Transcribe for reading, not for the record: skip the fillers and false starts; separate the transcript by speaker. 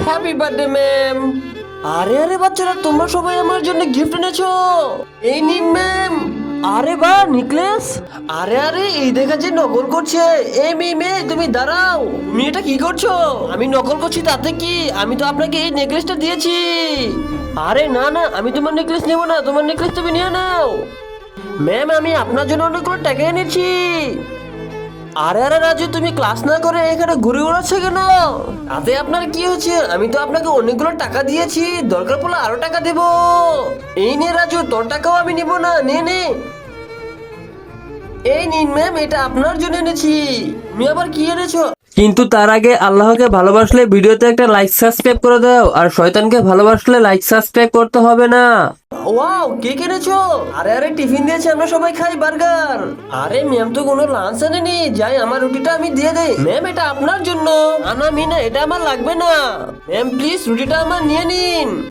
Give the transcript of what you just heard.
Speaker 1: Happy birthday ma'am. আরে আরে বাচ্চারা, তোমরা সবাই আমার জন্য গিফট এনেছো। এই নিন ম্যাম। আরে বাহ, নেকলেস। আরে আরে, এই দেখা যে নকল করছে। এই মেয়ে তুমি দাঁড়াও, তুমি এটা কি করছো? আমি নকল করছি তাতে কি? আমি তো আপনাকে এই নেকলেসটা দিয়েছি। আরে না না, আমি তোমার নেকলেস নেবো না, তোমার নেকলেস তুমি নিয়ে নাও। ম্যাম, আমি আপনার জন্য অনেকগুলো টাকা এনেছি। আরে আরে রাজু, তুমি ক্লাস না করে এখানে ঘুরে বেড়াচ্ছ কেন? তাতে আপনার কি হচ্ছে? আমি তো আপনাকে অনেকগুলো টাকা দিয়েছি, দরকার পড়লে আরো টাকা দেব। এই নে রাজু, তোর টাকাও আমি নেব না, নে নে। এই নিন ম্যাম, এটা আপনার জন্য এনেছি। তুমি আবার কি এনেছো?
Speaker 2: কিন্তু তার আগে আল্লাহকে ভালোবাসলে ভিডিওতে একটা লাইক সাবস্ক্রাইব করে দাও, আর শয়তানকে ভালোবাসলে লাইক সাবস্ক্রাইব করতে হবে না।
Speaker 1: ওয়াও, কেক এনেছো? আরে আরে, টিফিন দিয়েছে, আমরা সবাই খাই বার্গার। আরে ম্যাম তো কোনো লাঞ্চ আনেনি, যাই আমার রুটিটা আমি দিয়ে দেই। ম্যাম, এটা আপনার জন্য। না না মিনা, এটা আমার লাগবে না। ম্যাম প্লিজ, রুটিটা আমার নিয়ে নিন।